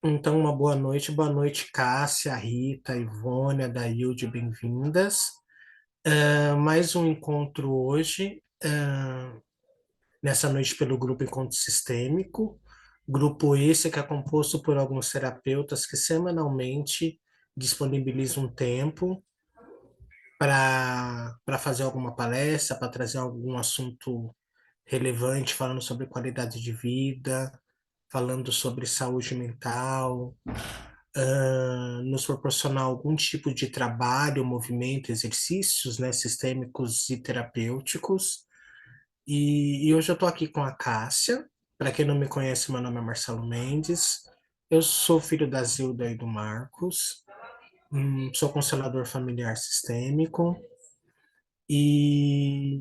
Então, uma boa noite, Cássia, Rita, Ivone, Adailde, bem-vindas. Mais um encontro hoje, nessa noite pelo Grupo Encontro Sistêmico. Grupo esse que é composto por alguns terapeutas que semanalmente disponibilizam um tempo para fazer alguma palestra, para trazer algum assunto relevante, falando sobre qualidade de vida, falando sobre saúde mental, nos proporcionar algum tipo de trabalho, movimento, exercícios, né, sistêmicos e terapêuticos. E hoje eu estou aqui com a Cássia. Para quem não me conhece, meu nome é Marcelo Mendes. Eu sou filho da Zilda e do Marcos. Sou constelador familiar sistêmico. E,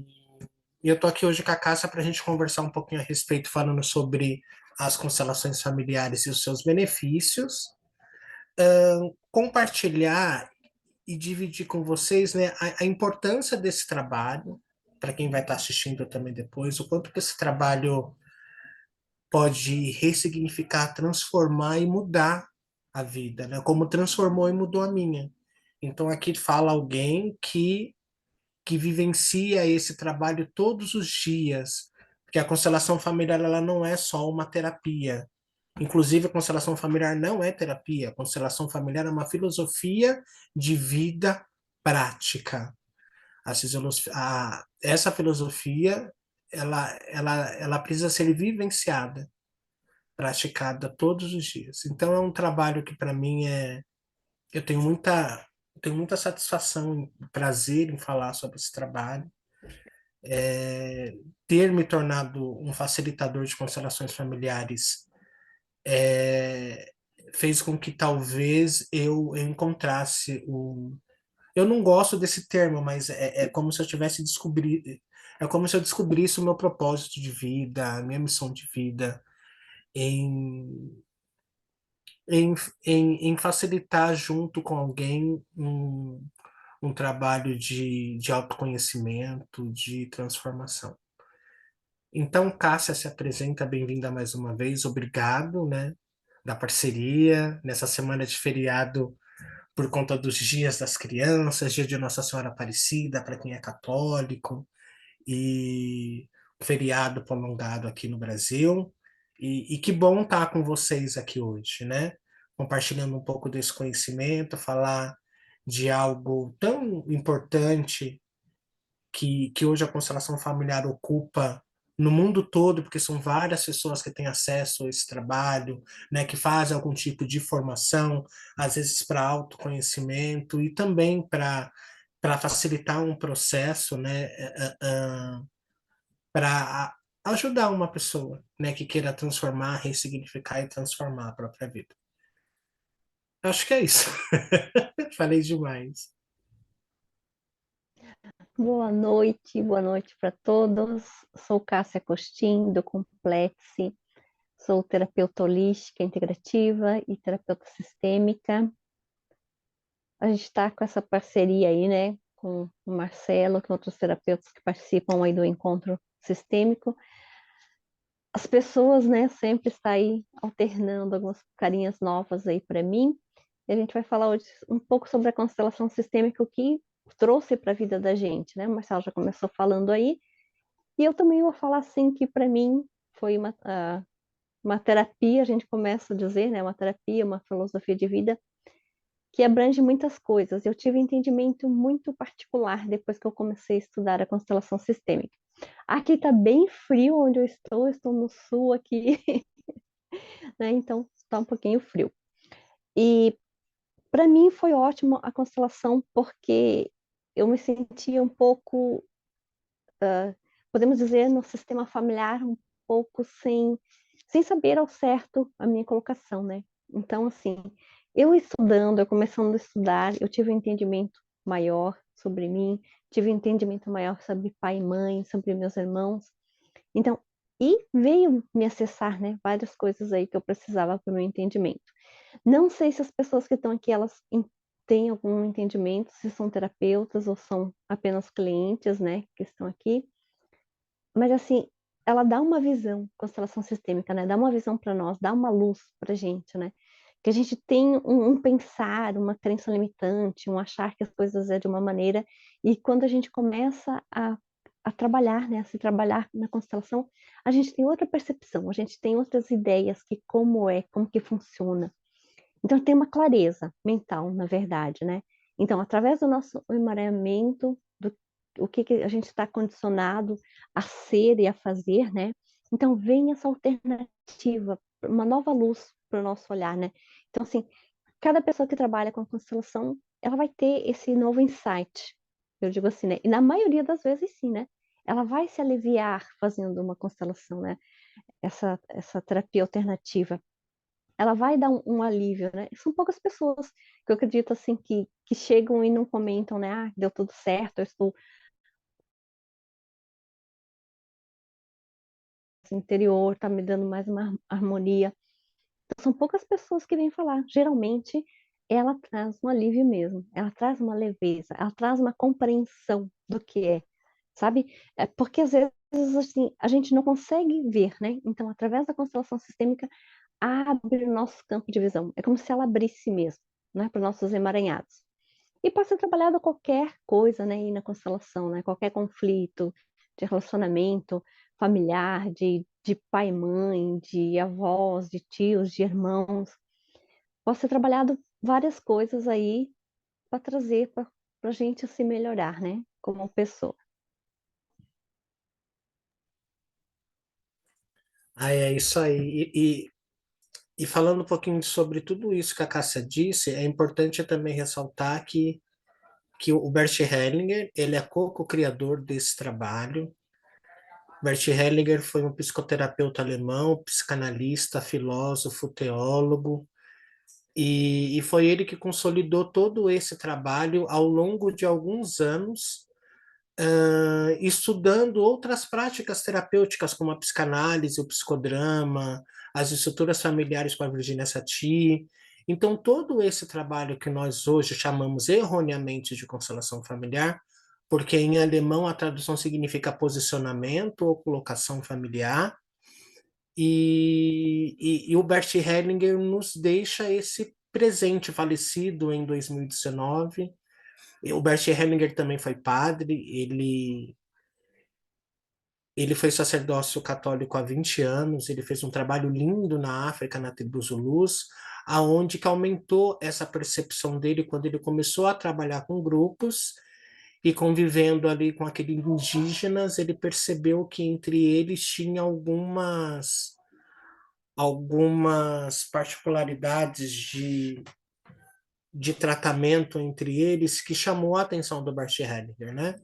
e eu estou aqui hoje com a Cássia para a gente conversar um pouquinho a respeito, falando sobre as constelações familiares e os seus benefícios, compartilhar e dividir com vocês, né, a importância desse trabalho, para quem vai estar assistindo também depois, o quanto que esse trabalho pode ressignificar, transformar e mudar a vida, né? Como transformou e mudou a minha. Então aqui fala alguém que vivencia esse trabalho todos os dias, porque a constelação familiar ela não é só uma terapia. Inclusive, a constelação familiar não é terapia. A constelação familiar é uma filosofia de vida prática. Essa filosofia ela precisa ser vivenciada, praticada todos os dias. Então, é um trabalho que, para mim, eu tenho muita satisfação e prazer em falar sobre esse trabalho. Ter me tornado um facilitador de constelações familiares é, fez com que talvez eu encontrasse o. Eu não gosto desse termo, mas é como se eu tivesse descobrido. É como se eu descobrisse o meu propósito de vida, a minha missão de vida, em, em, em facilitar junto com alguém um trabalho de autoconhecimento, de transformação. Então, Cássia se apresenta, bem-vinda mais uma vez, obrigado, né, da parceria, nessa semana de feriado, por conta dos dias das crianças, dia de Nossa Senhora Aparecida, para quem é católico, e feriado prolongado aqui no Brasil. E que bom estar com vocês aqui hoje, né? Compartilhando um pouco desse conhecimento, falar de algo tão importante que hoje a constelação familiar ocupa no mundo todo, porque são várias pessoas que têm acesso a esse trabalho, né, que fazem algum tipo de formação, às vezes para autoconhecimento e também para facilitar um processo, né, para ajudar uma pessoa, né, que queira transformar, ressignificar e transformar a própria vida. Acho que é isso. Falei demais. Boa noite para todos. Sou Cássia Costin, do Complexi. Sou terapeuta holística integrativa e terapeuta sistêmica. A gente está com essa parceria aí, né, com o Marcelo, com outros terapeutas que participam aí do encontro sistêmico. As pessoas, né, sempre estão aí alternando algumas carinhas novas aí para mim. E a gente vai falar hoje um pouco sobre a constelação sistêmica, o que trouxe para a vida da gente, né? O Marcelo já começou falando aí. E eu também vou falar assim que para mim foi uma terapia, a gente começa a dizer, né, uma terapia, uma filosofia de vida que abrange muitas coisas. Eu tive um entendimento muito particular depois que eu comecei a estudar a constelação sistêmica. Aqui está bem frio onde eu estou no sul aqui, né? Então está um pouquinho frio. E para mim foi ótimo a constelação porque eu me sentia um pouco, podemos dizer, no sistema familiar um pouco sem saber ao certo a minha colocação, né? Então, assim, eu estudando, eu começando a estudar, eu tive um entendimento maior sobre mim, tive um entendimento maior sobre pai e mãe, sobre meus irmãos. Então, e veio me acessar, né, várias coisas aí que eu precisava para o meu entendimento. Não sei se as pessoas que estão aqui, elas têm algum entendimento, se são terapeutas ou são apenas clientes, né, que estão aqui, mas assim, ela dá uma visão, constelação sistêmica, né? Dá uma visão para nós, dá uma luz para gente, né? que a gente tem um pensar, uma crença limitante, um achar que as coisas é de uma maneira, e quando a gente começa a trabalhar, né, a se trabalhar na constelação, a gente tem outra percepção, a gente tem outras ideias que como é, como que funciona. Então tem uma clareza mental, na verdade, né. Então através do nosso emaranhamento, do o que a gente está condicionado a ser e a fazer, né, então vem essa alternativa, uma nova luz para o nosso olhar, né. Então assim, cada pessoa que trabalha com constelação, ela vai ter esse novo insight, eu digo assim, né, e na maioria das vezes sim, né, ela vai se aliviar fazendo uma constelação, né, essa terapia alternativa. Ela vai dar um alívio, né. São poucas pessoas que eu acredito, assim, que chegam e não comentam, né: "Ah, deu tudo certo, eu estou assim, interior, tá me dando mais uma harmonia". Então, são poucas pessoas que vêm falar. Geralmente, ela traz um alívio mesmo, ela traz uma leveza, ela traz uma compreensão do que é, sabe. Porque às vezes, assim, a gente não consegue ver, né, então através da constelação sistêmica abre o nosso campo de visão, é como se ela abrisse mesmo, né, para os nossos emaranhados. E pode ser trabalhado qualquer coisa, né, aí na constelação, né, qualquer conflito de relacionamento familiar, de pai e mãe, de avós, de tios, de irmãos. Pode ser trabalhado várias coisas aí para trazer para a gente se melhorar, né, como pessoa. Ah, é isso aí. E falando um pouquinho sobre tudo isso que a Cássia disse, é importante também ressaltar que o Bert Hellinger, ele é co-criador desse trabalho. Bert Hellinger foi um psicoterapeuta alemão, psicanalista, filósofo, teólogo, e foi ele que consolidou todo esse trabalho ao longo de alguns anos, estudando outras práticas terapêuticas, como a psicanálise, o psicodrama, as estruturas familiares com a Virginia Satir. Então, todo esse trabalho que nós hoje chamamos erroneamente de constelação familiar, porque em alemão a tradução significa posicionamento ou colocação familiar, e o Bert Hellinger nos deixa esse presente falecido em 2019. O Bert Hellinger também foi padre, ele foi sacerdócio católico há 20 anos, ele fez um trabalho lindo na África, na tribo Zulus, aonde que aumentou essa percepção dele quando ele começou a trabalhar com grupos e convivendo ali com aqueles indígenas, ele percebeu que entre eles tinha algumas particularidades de tratamento entre eles que chamou a atenção do Bart Hellinger, né?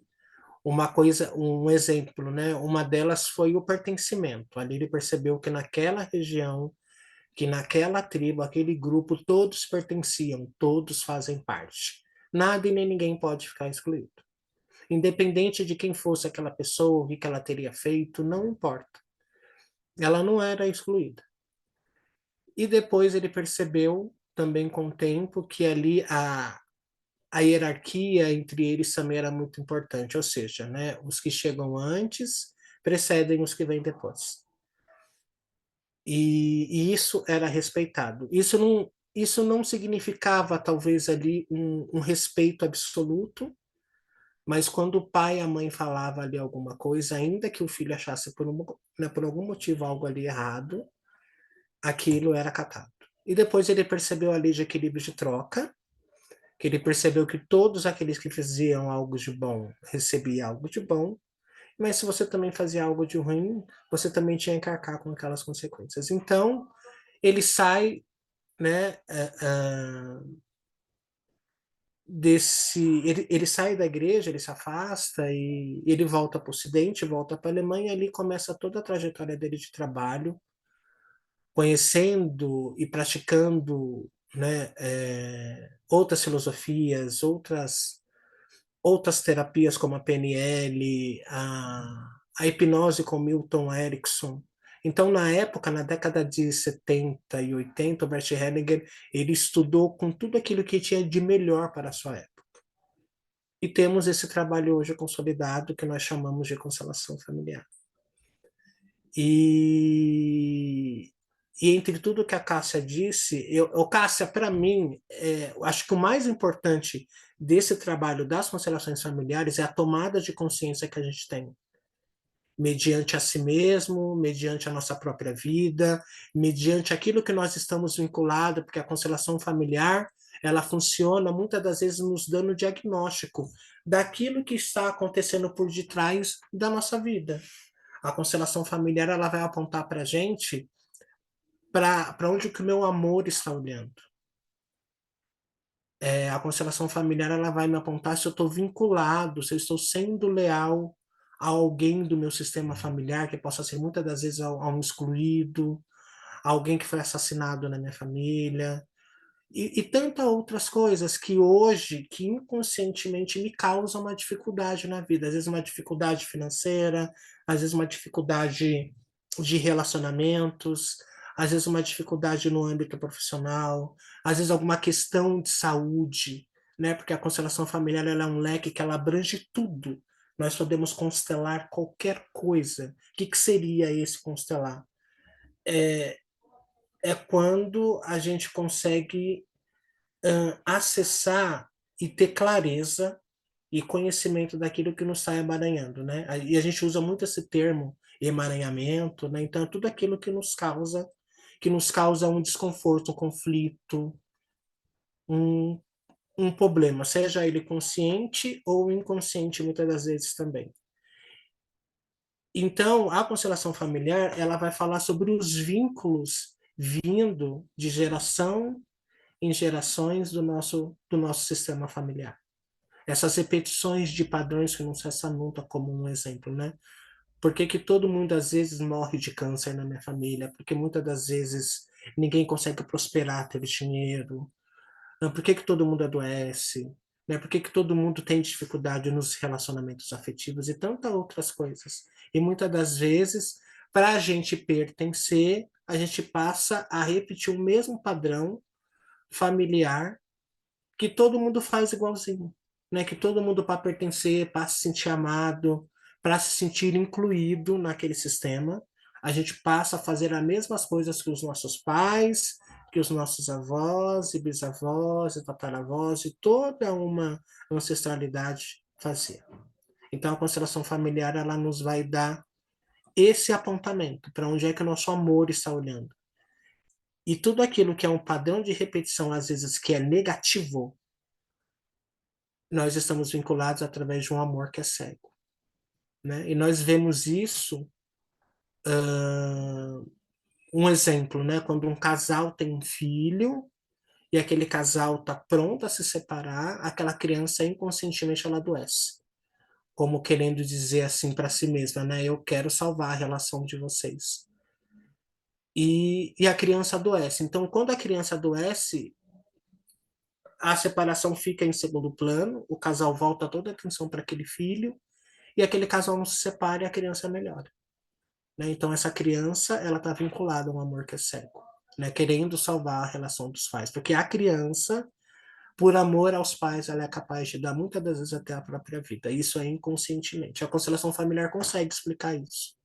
Uma coisa, um exemplo, né? Uma delas foi o pertencimento. Ali ele percebeu que naquela região, que naquela tribo, aquele grupo, todos pertenciam, todos fazem parte. Nada e nem ninguém pode ficar excluído. Independente de quem fosse aquela pessoa, o que ela teria feito, não importa. Ela não era excluída. E depois ele percebeu, também com o tempo, que ali a hierarquia entre eles também era muito importante, ou seja, né, os que chegam antes precedem os que vêm depois. E isso era respeitado. Isso não significava, talvez, ali um respeito absoluto, mas quando o pai e a mãe falavam ali alguma coisa, ainda que o filho achasse né, por algum motivo algo ali errado, aquilo era acatado. E depois ele percebeu a lei de equilíbrio de troca, que ele percebeu que todos aqueles que faziam algo de bom recebiam algo de bom, mas se você também fazia algo de ruim, você também tinha que arcar com aquelas consequências. Então, ele sai, né, ele sai da igreja, ele se afasta e ele volta para o Ocidente, volta para a Alemanha, e ali começa toda a trajetória dele de trabalho, conhecendo e praticando, né, outras filosofias, outras terapias como a PNL, a hipnose com Milton Erickson. Então, na época, na década de 70 e 80, o Bert Hellinger, ele estudou com tudo aquilo que tinha de melhor para a sua época. E temos esse trabalho hoje consolidado que nós chamamos de constelação familiar. E E entre tudo que a Cássia disse, Cássia, para mim, eu acho que o mais importante desse trabalho das constelações familiares é a tomada de consciência que a gente tem, mediante a si mesmo, mediante a nossa própria vida, mediante aquilo que nós estamos vinculados, porque a constelação familiar, ela funciona muitas das vezes nos dando diagnóstico daquilo que está acontecendo por detrás da nossa vida. A constelação familiar, ela vai apontar para a gente para onde que o meu amor está olhando. A constelação familiar, ela vai me apontar se eu estou vinculado, se eu estou sendo leal a alguém do meu sistema familiar, que possa ser muitas das vezes a um excluído, alguém que foi assassinado na minha família, e tantas outras coisas que hoje, que inconscientemente me causam uma dificuldade na vida. Às vezes uma dificuldade financeira, às vezes uma dificuldade de relacionamentos, às vezes uma dificuldade no âmbito profissional, às vezes alguma questão de saúde, né? Porque a constelação familiar ela é um leque que ela abrange tudo. Nós podemos constelar qualquer coisa. O que seria esse constelar? É quando a gente consegue acessar e ter clareza e conhecimento daquilo que nos está emaranhando, né? E a gente usa muito esse termo emaranhamento, né? Então, tudo aquilo que nos causa um desconforto, um conflito, um, um problema, seja ele consciente ou inconsciente, muitas das vezes também. Então, a constelação familiar, ela vai falar sobre os vínculos vindo de geração em gerações do nosso sistema familiar. Essas repetições de padrões que não cessam nunca, como um exemplo, né? Por que que todo mundo às vezes morre de câncer na minha família? Porque muitas das vezes ninguém consegue prosperar, ter dinheiro. Por que que todo mundo adoece? Né? Por que que todo mundo tem dificuldade nos relacionamentos afetivos e tantas outras coisas? E muitas das vezes, para a gente pertencer, a gente passa a repetir o mesmo padrão familiar que todo mundo faz igualzinho, né? Que todo mundo para pertencer, para se sentir amado, para se sentir incluído naquele sistema, a gente passa a fazer as mesmas coisas que os nossos pais, que os nossos avós e bisavós e tataravós e toda uma ancestralidade fazia. Então a constelação familiar ela nos vai dar esse apontamento para onde é que o nosso amor está olhando. E tudo aquilo que é um padrão de repetição, às vezes que é negativo, nós estamos vinculados através de um amor que é cego, né? E nós vemos isso, um exemplo, né? Quando um casal tem um filho e aquele casal está pronto a se separar, aquela criança inconscientemente ela adoece, como querendo dizer assim para si mesma, né? Eu quero salvar a relação de vocês. E a criança adoece. Então, quando a criança adoece, a separação fica em segundo plano, o casal volta toda a atenção para aquele filho, e aquele casal não se separa e a criança melhora. Né? Então, essa criança ela está vinculada a um amor que é cego, né? Querendo salvar a relação dos pais. Porque a criança, por amor aos pais, ela é capaz de dar muitas das vezes até a própria vida. Isso é inconscientemente. A constelação familiar consegue explicar isso.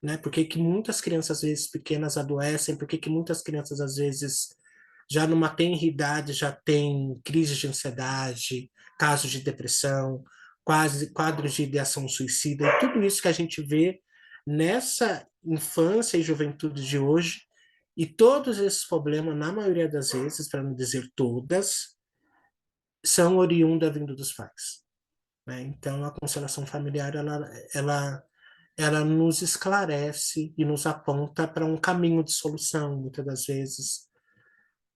Né? Por que que muitas crianças, às vezes, pequenas adoecem? Por que que muitas crianças, às vezes, já numa tenra idade, já tem crise de ansiedade, casos de depressão, quase quadros de ideação suicida, e tudo isso que a gente vê nessa infância e juventude de hoje, e todos esses problemas, na maioria das vezes, para não dizer todas, são oriundos vindo dos pais. Né? Então, a constelação familiar, ela nos esclarece e nos aponta para um caminho de solução, muitas das vezes.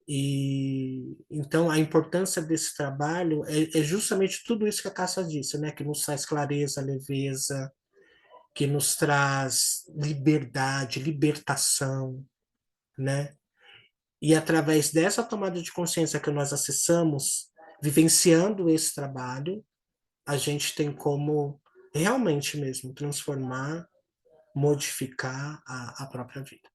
E então a importância desse trabalho é justamente tudo isso que a Cássia disse, né? Que nos traz clareza, leveza, que nos traz liberdade, libertação, né? E através dessa tomada de consciência que nós acessamos, vivenciando esse trabalho, a gente tem como realmente mesmo transformar, modificar a própria vida.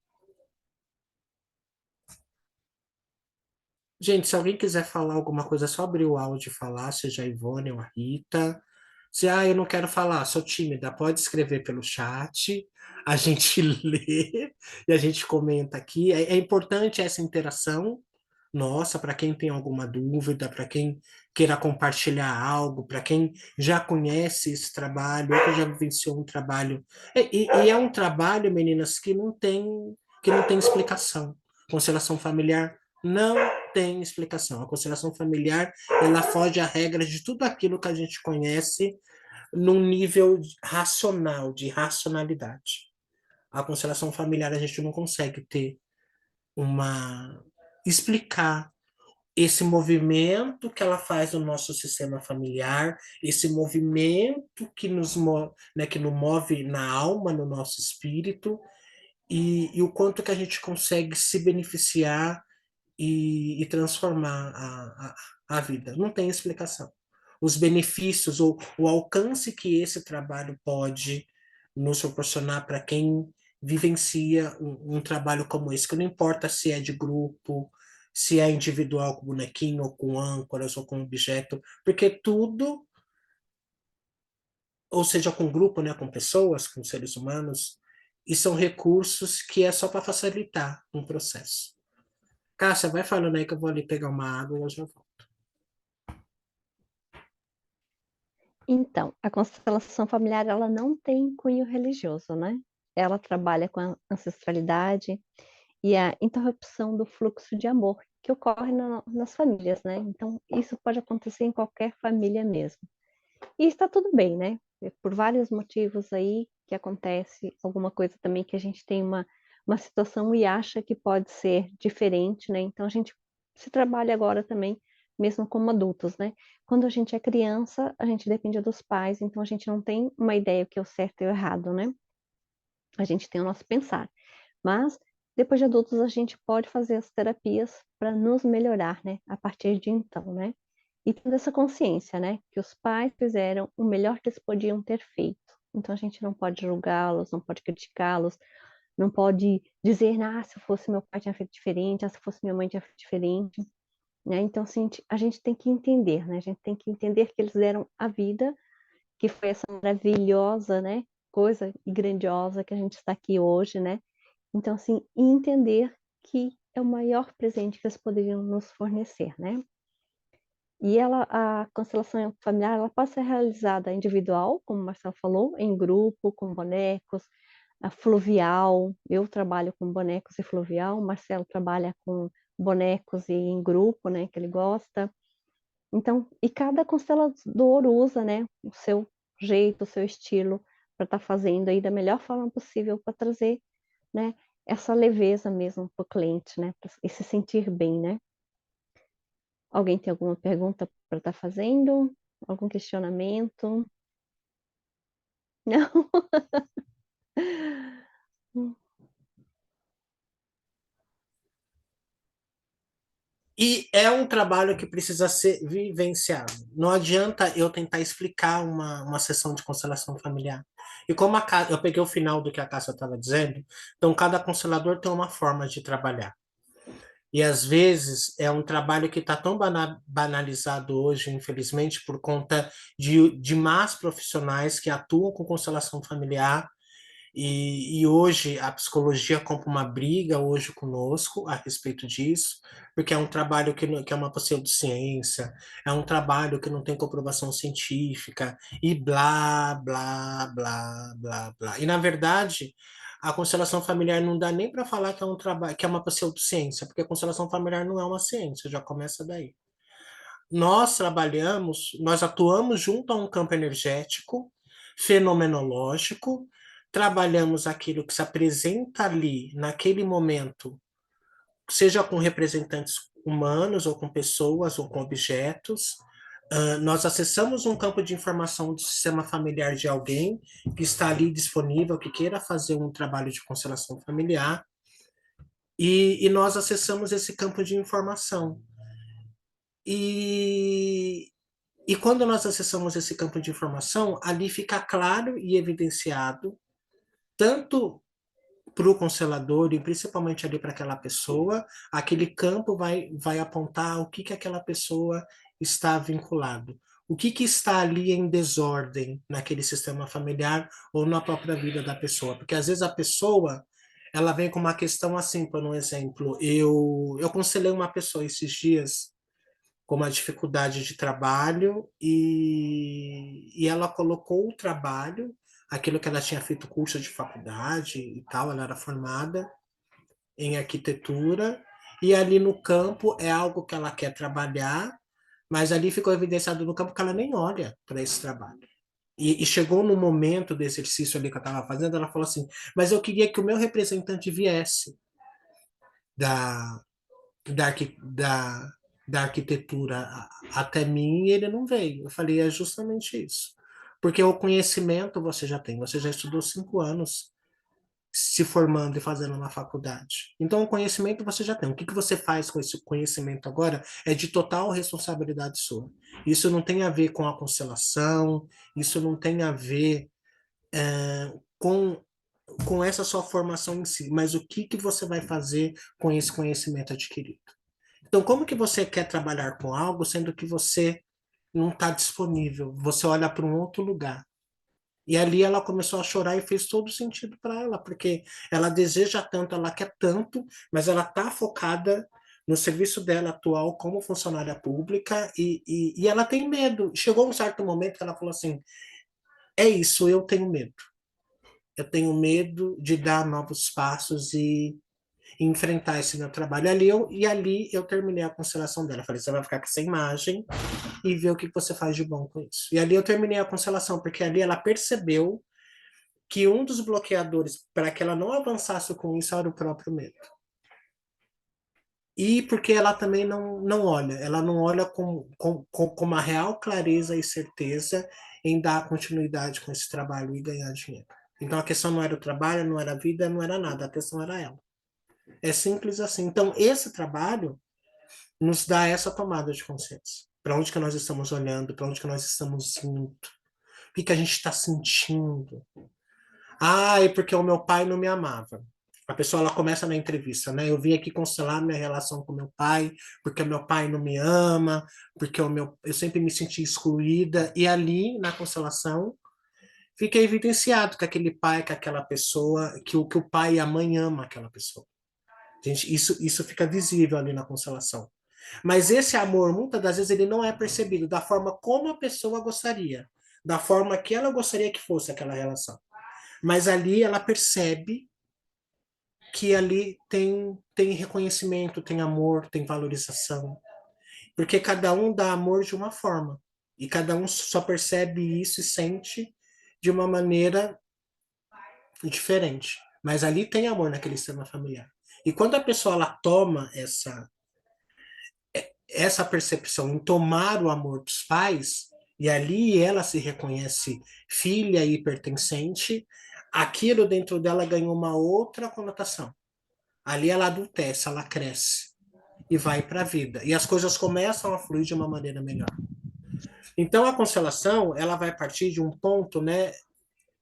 Gente, se alguém quiser falar alguma coisa, é só abrir o áudio e falar, seja a Ivone ou a Rita. Se, eu não quero falar, sou tímida, pode escrever pelo chat, a gente lê e a gente comenta aqui. É importante essa interação nossa, para quem tem alguma dúvida, para quem queira compartilhar algo, para quem já conhece esse trabalho, ou que já vivenciou um trabalho. E é um trabalho, meninas, que não tem explicação. Constelação familiar não tem explicação. A constelação familiar, ela foge à regra de tudo aquilo que a gente conhece num nível racional, de racionalidade. A constelação familiar a gente não consegue ter uma explicar esse movimento que ela faz no nosso sistema familiar, esse movimento que nos move na alma, no nosso espírito, e o quanto que a gente consegue se beneficiar e transformar a vida. Não tem explicação. Os benefícios ou o alcance que esse trabalho pode nos proporcionar para quem vivencia um trabalho como esse, que não importa se é de grupo, se é individual com bonequinho, ou com âncoras, ou com objeto, porque tudo, ou seja, com grupo, né, com pessoas, com seres humanos, e são recursos que é só para facilitar um processo. Cássia, vai falando aí que eu vou ali pegar uma água e eu já volto. Então, a constelação familiar, ela não tem cunho religioso, né? Ela trabalha com a ancestralidade e a interrupção do fluxo de amor que ocorre nas famílias, né? Então, isso pode acontecer em qualquer família mesmo. E está tudo bem, né? Por vários motivos aí que acontece alguma coisa também que a gente tem uma situação e acha que pode ser diferente, né? Então, a gente se trabalha agora também, mesmo como adultos, né? Quando a gente é criança, a gente depende dos pais, então a gente não tem uma ideia o que é o certo e o errado, né? A gente tem o nosso pensar. Mas, depois de adultos, a gente pode fazer as terapias para nos melhorar, né? A partir de então, né? E tendo essa consciência, né? Que os pais fizeram o melhor que eles podiam ter feito. Então, a gente não pode julgá-los, não pode criticá-los, não pode dizer, se fosse meu pai tinha feito diferente, se fosse minha mãe tinha feito diferente, né? Então, assim, a gente tem que entender, né? A gente tem que entender que eles deram a vida, que foi essa maravilhosa, né? Coisa e grandiosa que a gente está aqui hoje, né? Então, assim, entender que é o maior presente que eles poderiam nos fornecer, né? E a constelação familiar, ela pode ser realizada individual, como o Marcelo falou, em grupo, com bonecos, a fluvial. Eu trabalho com bonecos e fluvial, o Marcelo trabalha com bonecos e em grupo, né, que ele gosta. Então, e cada constelador usa, né, o seu jeito, o seu estilo para estar fazendo aí da melhor forma possível para trazer, né, essa leveza mesmo para o cliente, né, e se sentir bem, né? Alguém tem alguma pergunta para estar fazendo? Algum questionamento? Não? E é um trabalho que precisa ser vivenciado. Não adianta eu tentar explicar uma sessão de constelação familiar. E como eu peguei o final do que a Cássia estava dizendo, então cada constelador tem uma forma de trabalhar. E às vezes é um trabalho que está tão banalizado hoje, infelizmente, por conta de más profissionais que atuam com constelação familiar e hoje a psicologia compra uma briga hoje conosco a respeito disso, porque é um trabalho que é uma pseudociência, é um trabalho que não tem comprovação científica, e blá, blá, blá, blá, blá. E, na verdade, a constelação familiar não dá nem para falar que é um trabalho, que é uma pseudociência, porque a constelação familiar não é uma ciência, já começa daí. Nós atuamos junto a um campo energético, fenomenológico, trabalhamos aquilo que se apresenta ali, naquele momento, seja com representantes humanos, ou com pessoas, ou com objetos. Nós acessamos um campo de informação do sistema familiar de alguém que está ali disponível, que queira fazer um trabalho de constelação familiar, e nós acessamos esse campo de informação. E, E quando nós acessamos esse campo de informação, ali fica claro e evidenciado, tanto para o constelador e principalmente ali para aquela pessoa, aquele campo vai apontar o que aquela pessoa está vinculado. O que que está ali em desordem naquele sistema familiar ou na própria vida da pessoa? Porque às vezes a pessoa, ela vem com uma questão assim, por um exemplo, eu aconselhei uma pessoa esses dias com uma dificuldade de trabalho e ela colocou o trabalho, aquilo que ela tinha feito curso de faculdade e tal, ela era formada em arquitetura, e ali no campo é algo que ela quer trabalhar, mas ali ficou evidenciado no campo que ela nem olha para esse trabalho. E chegou no momento do exercício ali que eu estava fazendo, ela falou assim: mas eu queria que o meu representante viesse da, da arquitetura até mim e ele não veio. Eu falei: é justamente isso. Porque o conhecimento você já tem, você já estudou 5 anos se formando e fazendo na faculdade. Então, o conhecimento você já tem. O que que você faz com esse conhecimento agora é de total responsabilidade sua. Isso não tem a ver com a constelação, isso não tem a ver com, com essa sua formação em si, mas o que que você vai fazer com esse conhecimento adquirido. Então, como que você quer trabalhar com algo, sendo que você não está disponível? Você olha para um outro lugar. E ali ela começou a chorar e fez todo sentido para ela, porque ela deseja tanto, ela quer tanto, mas ela está focada no serviço dela atual como funcionária pública e ela tem medo. Chegou um certo momento que ela falou assim: é isso, eu tenho medo. Eu tenho medo de dar novos passos e enfrentar esse meu trabalho. E ali eu terminei a constelação dela. Falei: você vai ficar com essa imagem e ver o que você faz de bom com isso. E ali eu terminei a constelação, porque ali ela percebeu que um dos bloqueadores para que ela não avançasse com isso era o próprio medo. E porque ela também não olha, ela não olha com uma real clareza e certeza em dar continuidade com esse trabalho e ganhar dinheiro. Então a questão não era o trabalho, não era a vida, não era nada, a questão era ela. É simples assim. Então esse trabalho nos dá essa tomada de consciência. Para onde que nós estamos olhando, para onde que nós estamos indo, o que que a gente está sentindo. Ah, é porque o meu pai não me amava. A pessoa ela começa na entrevista, né? Eu vim aqui constelar minha relação com meu pai, porque meu pai não me ama, porque eu sempre me senti excluída. E ali, na constelação, fica evidenciado que aquele pai, que aquela pessoa, que o pai e a mãe amam aquela pessoa. Gente, isso fica visível ali na constelação. Mas esse amor, muitas das vezes, ele não é percebido da forma como a pessoa gostaria, da forma que ela gostaria que fosse aquela relação. Mas ali ela percebe que ali tem reconhecimento, tem amor, tem valorização. Porque cada um dá amor de uma forma. E cada um só percebe isso e sente de uma maneira diferente. Mas ali tem amor naquele sistema familiar. E quando a pessoa ela toma essa percepção em tomar o amor dos pais, e ali ela se reconhece filha e pertencente, aquilo dentro dela ganha uma outra conotação. Ali ela adultece, ela cresce e vai para a vida. E as coisas começam a fluir de uma maneira melhor. Então a constelação, ela vai partir de um ponto, né,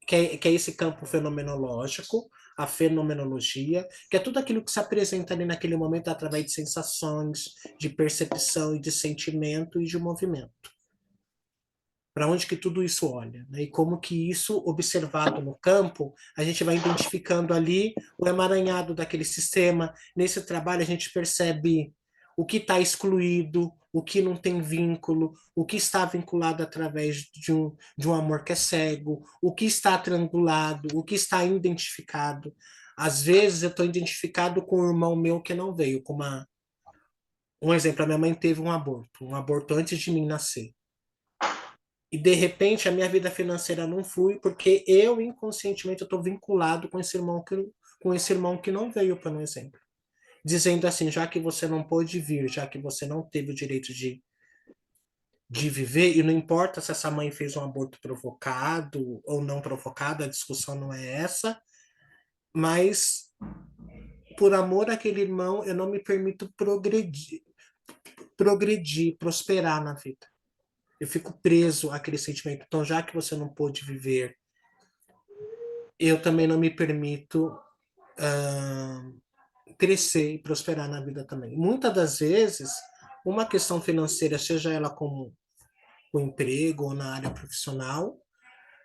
que é esse campo fenomenológico, a fenomenologia, que é tudo aquilo que se apresenta ali naquele momento através de sensações, de percepção e de sentimento e de movimento. Para onde que tudo isso olha, né? E como que isso, observado no campo, a gente vai identificando ali o emaranhado daquele sistema. Nesse trabalho a gente percebe o que está excluído, o que não tem vínculo, o que está vinculado através de um amor que é cego, o que está triangulado, o que está identificado. Às vezes eu estou identificado com um irmão meu que não veio, um exemplo, a minha mãe teve um aborto antes de mim nascer. E de repente a minha vida financeira não flui porque eu inconscientemente estou vinculado com esse irmão que não veio, por um exemplo. Dizendo assim: já que você não pôde vir, já que você não teve o direito de viver, e não importa se essa mãe fez um aborto provocado ou não provocado, a discussão não é essa, mas por amor àquele irmão, eu não me permito prosperar na vida. Eu fico preso àquele sentimento. Então, já que você não pôde viver, eu também não me permito crescer e prosperar na vida também. Muitas das vezes, uma questão financeira, seja ela como o emprego ou na área profissional,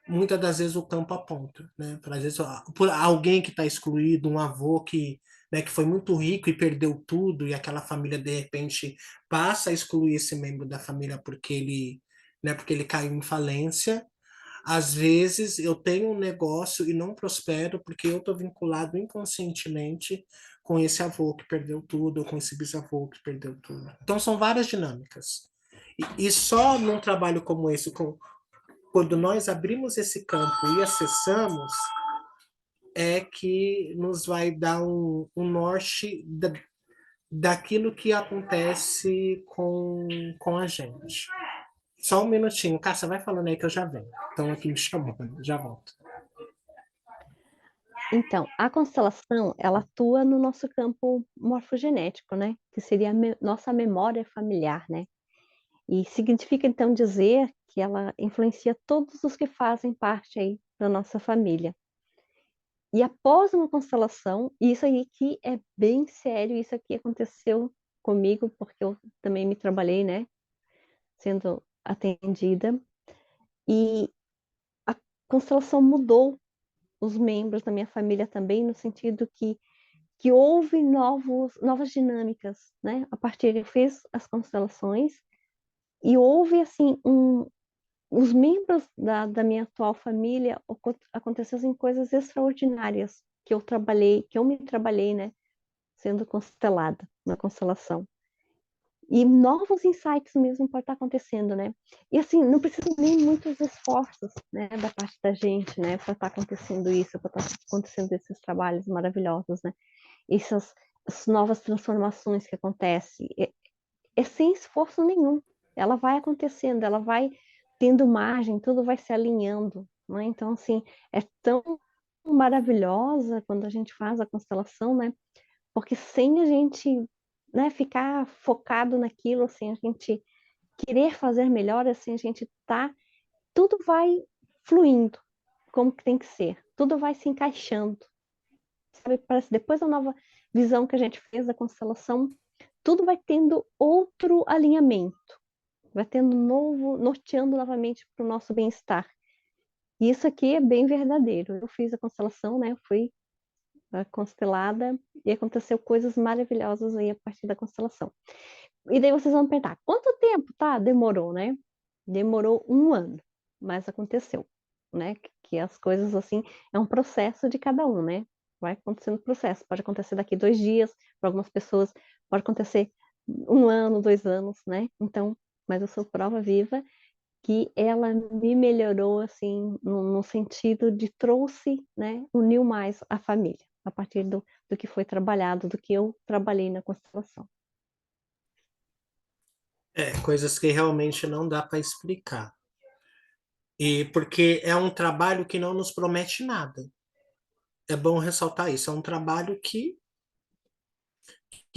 muitas das vezes o campo aponta, né? Às vezes, por alguém que está excluído, um avô que, né, que foi muito rico e perdeu tudo, e aquela família, de repente, passa a excluir esse membro da família porque ele caiu em falência. Às vezes eu tenho um negócio e não prospero porque eu estou vinculado inconscientemente com esse avô que perdeu tudo, ou com esse bisavô que perdeu tudo. Então são várias dinâmicas. E só num trabalho como esse, quando nós abrimos esse campo e acessamos, é que nos vai dar um norte daquilo que acontece com a gente. Só um minutinho, Cássia, vai falando aí que eu já venho. Estão aqui me chamando, já volto. Então, a constelação, ela atua no nosso campo morfogenético, né? Que seria a nossa memória familiar, né? E significa, então, dizer que ela influencia todos os que fazem parte aí da nossa família. E após uma constelação, isso aí que é bem sério, isso aqui aconteceu comigo, porque eu também me trabalhei, né? Sendo atendida. E a constelação mudou os membros da minha família também, no sentido que houve novas dinâmicas, né? A partir eu fiz as constelações e houve assim os membros da minha atual família aconteceram coisas extraordinárias que eu trabalhei, que eu me trabalhei, né? Sendo constelada na constelação. E novos insights mesmo pode estar acontecendo, né? E assim, não precisa nem muitos esforços, né, da parte da gente, né, para estar acontecendo isso, para estar acontecendo esses trabalhos maravilhosos, né? Essas novas transformações que acontecem, é sem esforço nenhum. Ela vai acontecendo, ela vai tendo margem, tudo vai se alinhando, né? Então, assim, é tão maravilhosa quando a gente faz a constelação, né? Porque sem a gente, né, ficar focado naquilo, sem a gente querer fazer melhor, assim, a gente tá, tudo vai fluindo como que tem que ser, tudo vai se encaixando, sabe? Parece depois da nova visão que a gente fez da constelação, tudo vai tendo outro alinhamento, vai tendo novo, norteando novamente para o nosso bem-estar. E isso aqui é bem verdadeiro. Eu fiz a constelação, né? Eu fui constelada e aconteceu coisas maravilhosas aí a partir da constelação. E daí vocês vão perguntar, quanto tempo, tá? Demorou, né? Demorou 1 ano, mas aconteceu, né? Que as coisas assim, é um processo de cada um, né? Vai acontecendo processo, pode acontecer daqui 2 dias, para algumas pessoas, pode acontecer 1 ano, 2 anos, né? Então, mas eu sou prova viva que ela me melhorou, assim, no sentido de trouxe, né? Uniu mais a família, a partir do que foi trabalhado, do que eu trabalhei na constelação. Coisas que realmente não dá para explicar. E porque é um trabalho que não nos promete nada. É bom ressaltar isso. É um trabalho que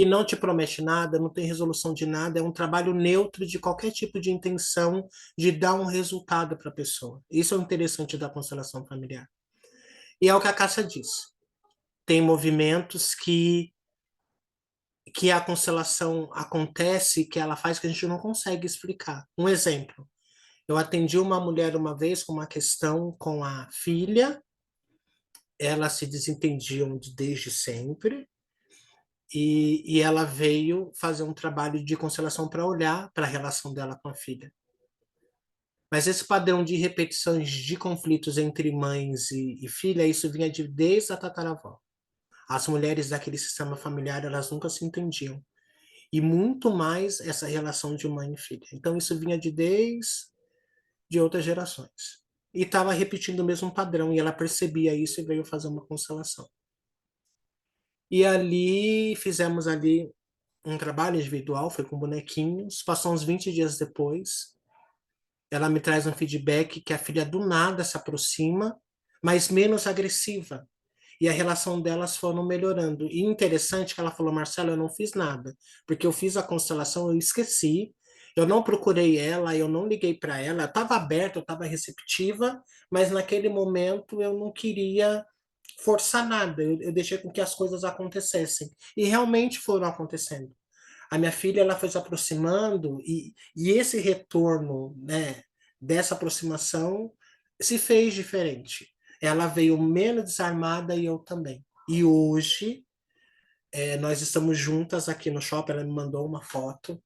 não te promete nada, não tem resolução de nada, é um trabalho neutro de qualquer tipo de intenção de dar um resultado para a pessoa. Isso é o interessante da constelação familiar. E é o que a Cássia disse. Tem movimentos que a constelação acontece, que ela faz que a gente não consegue explicar. Um exemplo. Eu atendi uma mulher uma vez com uma questão com a filha, elas se desentendiam desde sempre, e ela veio fazer um trabalho de constelação para olhar para a relação dela com a filha. Mas esse padrão de repetições de conflitos entre mães e filha, isso vinha desde a tataravó. As mulheres daquele sistema familiar, elas nunca se entendiam. E muito mais essa relação de mãe e filha. Então isso vinha de outras gerações. E estava repetindo o mesmo padrão, e ela percebia isso e veio fazer uma constelação. E ali fizemos ali um trabalho individual, foi com bonequinhos. Passou uns 20 dias depois, ela me traz um feedback que a filha do nada se aproxima, mas menos agressiva. E a relação delas foram melhorando. E interessante que ela falou, Marcelo, eu não fiz nada, porque eu fiz a constelação, eu esqueci, eu não procurei ela, eu não liguei para ela, eu estava aberta, eu estava receptiva, mas naquele momento eu não queria forçar nada, eu deixei com que as coisas acontecessem. E realmente foram acontecendo. A minha filha, ela foi se aproximando e esse retorno, né, dessa aproximação se fez diferente. Ela veio menos desarmada e eu também. E hoje, nós estamos juntas aqui no shopping, ela me mandou uma foto,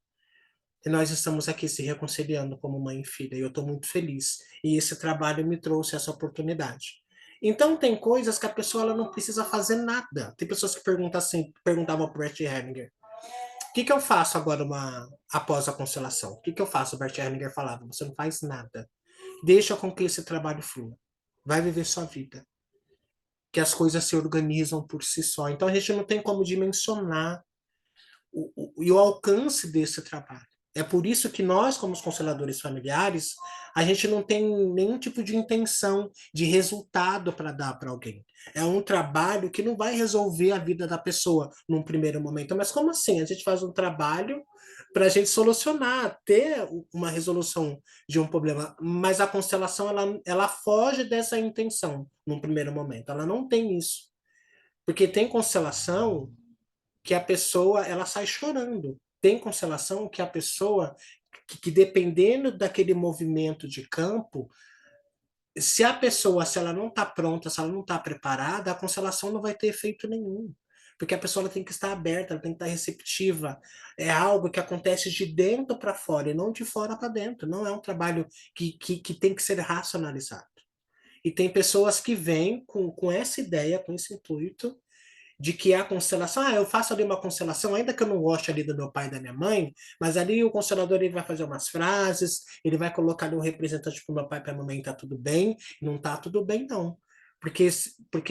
e nós estamos aqui se reconciliando como mãe e filha, e eu estou muito feliz. E esse trabalho me trouxe essa oportunidade. Então, tem coisas que a pessoa ela não precisa fazer nada. Tem pessoas que perguntam assim, perguntavam para o Bert Hellinger, o que, que eu faço agora após a constelação? O que, que eu faço? O Bert Hellinger falava, você não faz nada. Deixa com que esse trabalho flua. Vai viver sua vida. Que as coisas se organizam por si só. Então, a gente não tem como dimensionar o alcance desse trabalho. É por isso que nós, como os consteladores familiares, a gente não tem nenhum tipo de intenção de resultado para dar para alguém. É um trabalho que não vai resolver a vida da pessoa num primeiro momento. Mas como assim? A gente faz um trabalho para a gente solucionar, ter uma resolução de um problema. Mas a constelação, ela foge dessa intenção num primeiro momento. Ela não tem isso. Porque tem constelação que a pessoa ela sai chorando. Tem constelação que a pessoa que dependendo daquele movimento de campo, se a pessoa se ela não está pronta, se ela não está preparada, a constelação não vai ter efeito nenhum. Porque a pessoa ela tem que estar aberta, ela tem que estar receptiva. É algo que acontece de dentro para fora e não de fora para dentro. Não é um trabalho que tem que ser racionalizado. E tem pessoas que vêm com essa ideia, com esse intuito, de que a constelação, eu faço ali uma constelação, ainda que eu não goste ali do meu pai e da minha mãe, mas ali o constelador ele vai fazer umas frases, ele vai colocar ali um representante para o meu pai e para a mamãe, tá tudo bem, não tá tudo bem não. Porque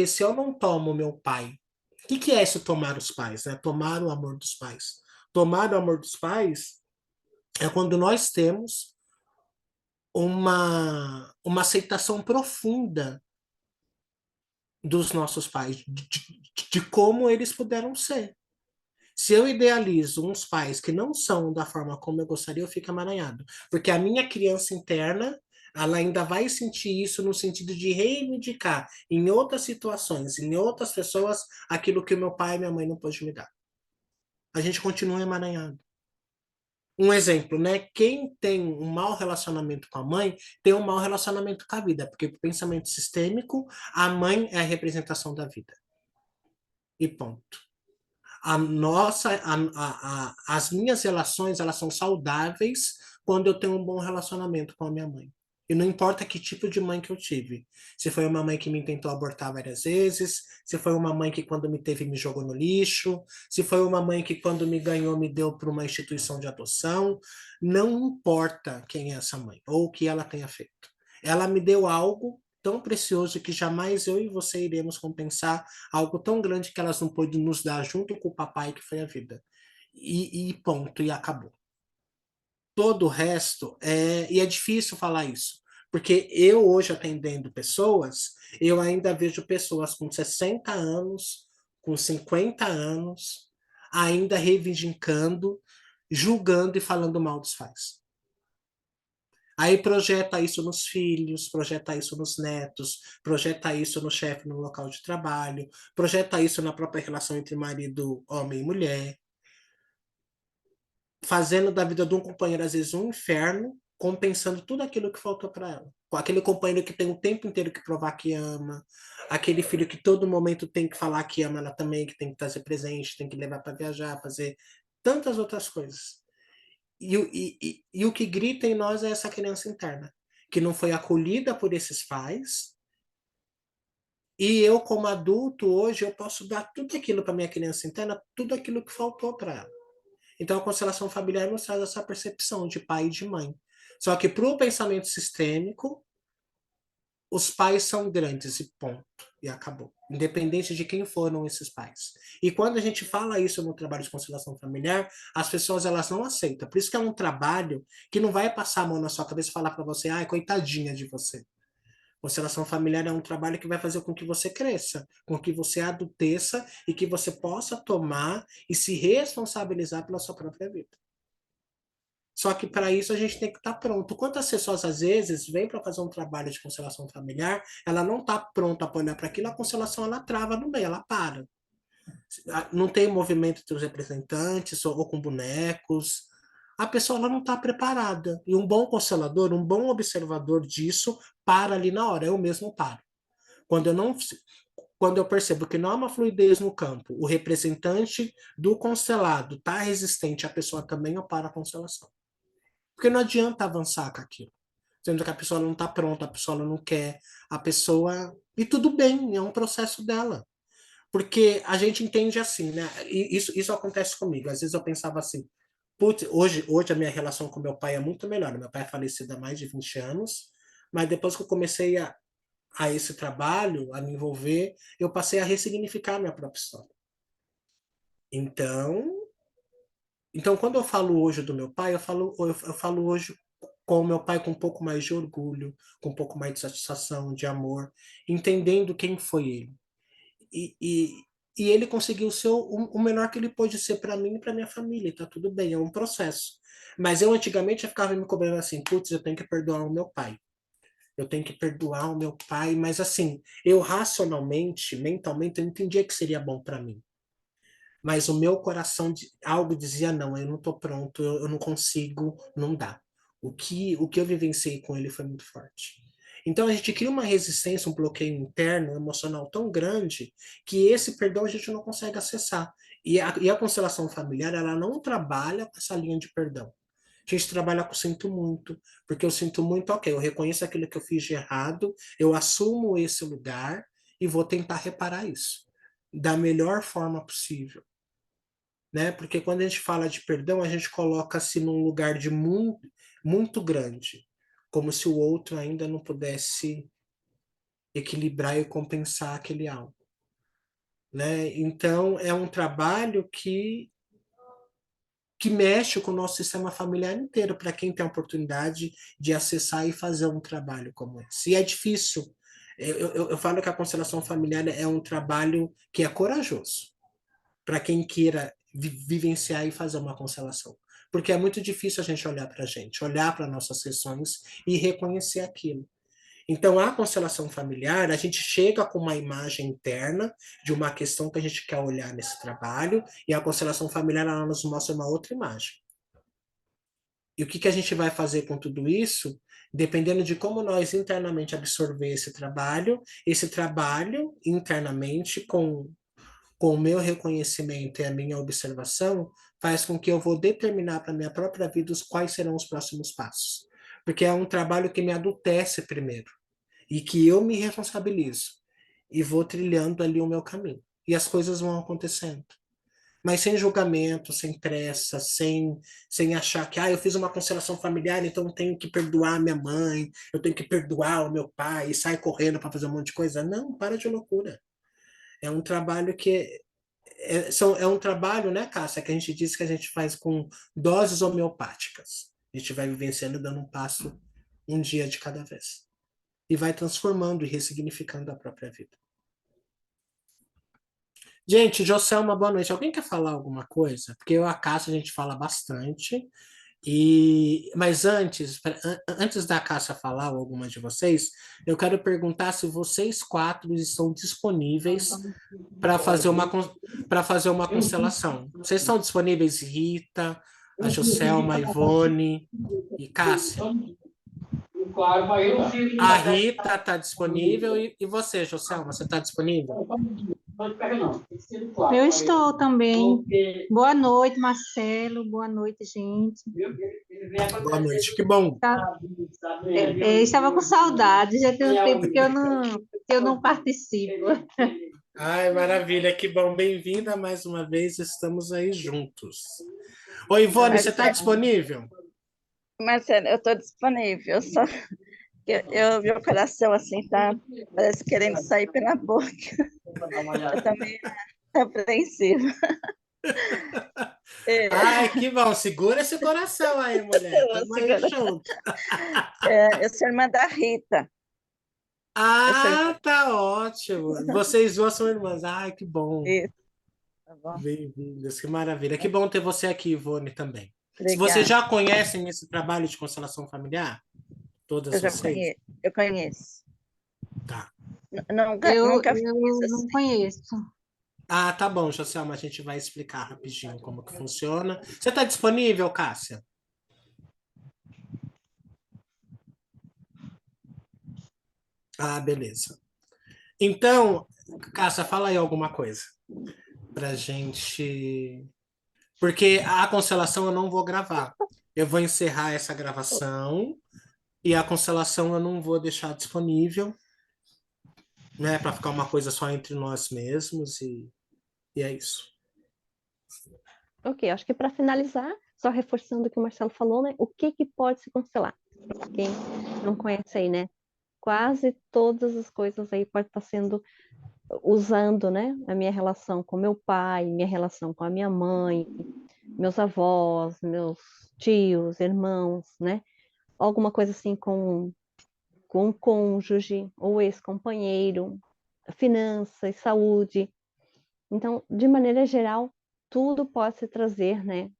se eu não tomo meu pai, o que é isso tomar os pais, né? Tomar o amor dos pais. Tomar o amor dos pais é quando nós temos uma aceitação profunda dos nossos pais, de como eles puderam ser. Se eu idealizo uns pais que não são da forma como eu gostaria, eu fico emaranhado. Porque a minha criança interna, ela ainda vai sentir isso no sentido de reivindicar em outras situações, em outras pessoas, aquilo que meu pai e minha mãe não pôde me dar. A gente continua emaranhado. Um exemplo, né? Quem tem um mau relacionamento com a mãe tem um mau relacionamento com a vida, porque o pensamento sistêmico, a mãe é a representação da vida. E ponto. As minhas relações elas são saudáveis quando eu tenho um bom relacionamento com a minha mãe. E não importa que tipo de mãe que eu tive. Se foi uma mãe que me tentou abortar várias vezes, se foi uma mãe que quando me teve me jogou no lixo, se foi uma mãe que quando me ganhou me deu para uma instituição de adoção, não importa quem é essa mãe ou o que ela tenha feito. Ela me deu algo tão precioso que jamais eu e você iremos compensar algo tão grande que elas não pôde nos dar junto com o papai que foi a vida. E ponto, e acabou. Todo o resto e é difícil falar isso, porque eu hoje atendendo pessoas, eu ainda vejo pessoas com 60 anos, com 50 anos, ainda reivindicando, julgando e falando mal dos pais. Aí projeta isso nos filhos, projeta isso nos netos, projeta isso no chefe no local de trabalho, projeta isso na própria relação entre marido, homem e mulher, fazendo da vida de um companheiro às vezes um inferno, compensando tudo aquilo que faltou para ela. Aquele companheiro que tem o tempo inteiro que provar que ama, aquele filho que todo momento tem que falar que ama ela também, que tem que trazer presente, tem que levar para viajar, fazer tantas outras coisas. E o que grita em nós é essa criança interna, que não foi acolhida por esses pais. E eu, como adulto, hoje, eu posso dar tudo aquilo para minha criança interna, tudo aquilo que faltou para ela. Então, a constelação familiar nos traz essa percepção de pai e de mãe. Só que para o pensamento sistêmico, os pais são grandes e ponto. E acabou. Independente de quem foram esses pais. E quando a gente fala isso no trabalho de constelação familiar, as pessoas elas não aceitam. Por isso que é um trabalho que não vai passar a mão na sua cabeça e falar para você, ai, coitadinha de você. Constelação familiar é um trabalho que vai fazer com que você cresça, com que você adulteça e que você possa tomar e se responsabilizar pela sua própria vida. Só que para isso a gente tem que estar pronto. Quantas pessoas às vezes vêm para fazer um trabalho de constelação familiar, ela não está pronta para olhar para aquilo, a constelação ela trava no meio, ela para. Não tem movimento entre os representantes ou com bonecos. A pessoa ela não está preparada. E um bom constelador, um bom observador disso, para ali na hora. Eu mesmo paro. Quando eu não, quando eu percebo que não há uma fluidez no campo, o representante do constelado está resistente, a pessoa também eu paro a constelação. Porque não adianta avançar com aquilo. Sendo que a pessoa não está pronta, a pessoa não quer, a pessoa. E tudo bem, é um processo dela. Porque a gente entende assim, né? E isso acontece comigo. Às vezes eu pensava assim, putz, hoje a minha relação com meu pai é muito melhor. Meu pai é falecido há mais de 20 anos, mas depois que eu comecei a esse trabalho, a me envolver, eu passei a ressignificar a minha própria história. Então, então quando eu falo hoje do meu pai, eu falo hoje com o meu pai com um pouco mais de orgulho, com um pouco mais de satisfação, de amor, entendendo quem foi ele. E, e, e ele conseguiu ser o melhor que ele pôde ser para mim e para minha família, e tá tudo bem, é um processo. Mas eu antigamente eu ficava me cobrando assim, putz, eu tenho que perdoar o meu pai. Eu tenho que perdoar o meu pai, mas assim, eu racionalmente, mentalmente, eu entendia que seria bom para mim. Mas o meu coração, algo dizia, não, eu não estou pronto, eu não consigo, não dá. O que eu vivenciei com ele foi muito forte. Então a gente cria uma resistência, um bloqueio interno, emocional tão grande, que esse perdão a gente não consegue acessar. E a constelação familiar, ela não trabalha com essa linha de perdão. A gente trabalha com sinto muito, porque eu sinto muito, ok, eu reconheço aquilo que eu fiz de errado, eu assumo esse lugar e vou tentar reparar isso da melhor forma possível, né? Porque quando a gente fala de perdão, a gente coloca-se num lugar de muito, muito grande, como se o outro ainda não pudesse equilibrar e compensar aquele algo, né? Então é um trabalho que mexe com o nosso sistema familiar inteiro, para quem tem a oportunidade de acessar e fazer um trabalho como esse. E é difícil. Eu falo que a constelação familiar é um trabalho que é corajoso para quem queira vivenciar e fazer uma constelação. Porque é muito difícil a gente olhar para a gente, olhar para nossas sessões e reconhecer aquilo. Então, a constelação familiar, a gente chega com uma imagem interna de uma questão que a gente quer olhar nesse trabalho, e a constelação familiar ela nos mostra uma outra imagem. E o que a gente vai fazer com tudo isso? Dependendo de como nós internamente absorver esse trabalho internamente com o meu reconhecimento e a minha observação, faz com que eu vou determinar para a minha própria vida quais serão os próximos passos. Porque é um trabalho que me adultece primeiro e que eu me responsabilizo e vou trilhando ali o meu caminho. E as coisas vão acontecendo. Mas sem julgamento, sem pressa, sem achar que eu fiz uma constelação familiar, então eu tenho que perdoar minha mãe, eu tenho que perdoar o meu pai e sai correndo para fazer um monte de coisa. Não, para de loucura. É um trabalho que é um trabalho, né, Cássia, que a gente diz que a gente faz com doses homeopáticas. A gente vai vivenciando, dando um passo, um dia de cada vez. E vai transformando e ressignificando a própria vida. Gente, Joselma, boa noite. Alguém quer falar alguma coisa? Porque eu e a Cássia a gente fala bastante. Mas antes da Cássia falar, ou alguma de vocês, eu quero perguntar se vocês quatro estão disponíveis para fazer uma constelação. Vocês estão disponíveis, Rita, a Joselma, a Ivone e Cássia? A Rita está disponível e você, Joselma, você está disponível? Eu estou também. Boa noite, Marcelo. Boa noite, gente. Boa noite, que bom. Estava com saudade, já tem um tempo que eu não participo. Ai, maravilha, que bom. Bem-vinda mais uma vez, estamos aí juntos. Oi, Ivone, você está disponível? Marcelo, eu estou disponível, só que meu coração assim tá, parece querendo sair pela boca. Eu também apreensiva. Ai, que bom. Segura esse coração aí, mulher. Tamo aí junto. Eu sou irmã da Rita. Ah, tá ótimo. Vocês duas são irmãs. Ai, que bom. Isso, tá bom? Bem-vindas, que maravilha. Que bom ter você aqui, Ivone, também. Se vocês Obrigada. já conhecem esse trabalho de constelação familiar, todas vocês? Eu conheço. Tá. Nunca fiz Eu assim. não conheço. Ah, tá bom, Joselma, a gente vai explicar rapidinho como que funciona. Você está disponível, Cássia? Ah, beleza. Então, Cássia, fala aí alguma coisa pra gente. Porque a constelação eu não vou gravar. Eu vou encerrar essa gravação e a constelação eu não vou deixar disponível, né, para ficar uma coisa só entre nós mesmos e é isso. Ok, acho que para finalizar, só reforçando o que o Marcelo falou, né? O que que pode se constelar? Para quem não conhece aí, né? Quase todas as coisas aí pode estar sendo usando, né? A minha relação com meu pai, minha relação com a minha mãe, meus avós, meus tios, irmãos, né? Alguma coisa assim com o cônjuge ou ex-companheiro, finanças, saúde. Então, de maneira geral, tudo pode se trazer, né?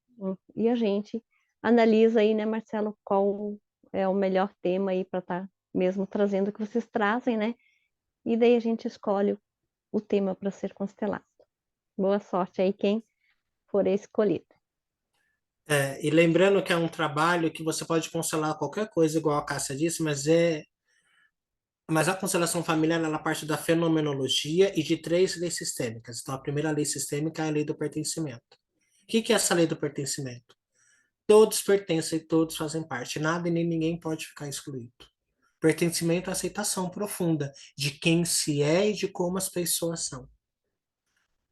E a gente analisa aí, né, Marcelo, qual é o melhor tema aí para estar mesmo trazendo o que vocês trazem, né? E daí a gente escolhe o tema para ser constelado. Boa sorte aí quem for escolhido. É, e lembrando que é um trabalho que você pode constelar qualquer coisa, igual a Cássia disse, mas a constelação familiar ela parte da fenomenologia e de três leis sistêmicas. Então, a primeira lei sistêmica é a lei do pertencimento. O que que é essa lei do pertencimento? Todos pertencem, todos fazem parte. Nada e nem ninguém pode ficar excluído. Pertencimento é aceitação profunda de quem se é e de como as pessoas são.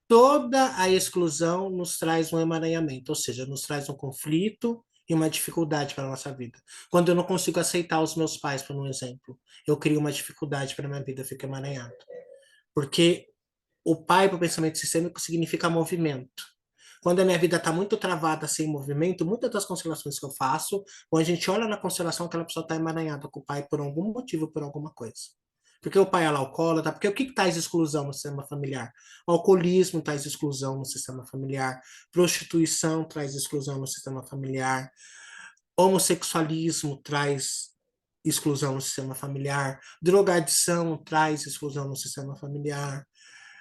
Toda a exclusão nos traz um emaranhamento, ou seja, nos traz um conflito e uma dificuldade para a nossa vida. Quando eu não consigo aceitar os meus pais, por um exemplo, eu crio uma dificuldade para a minha vida, fica emaranhado. Porque o pai, para o pensamento sistêmico, significa movimento. Quando a minha vida está muito travada, sem movimento, muitas das constelações que eu faço, quando a gente olha na constelação, aquela pessoa está emaranhada com o pai por algum motivo, por alguma coisa. Porque o pai é alcoólatra, porque o que traz exclusão no sistema familiar? O alcoolismo traz exclusão no sistema familiar, prostituição traz exclusão no sistema familiar, homossexualismo traz exclusão no sistema familiar, drogadição traz exclusão no sistema familiar,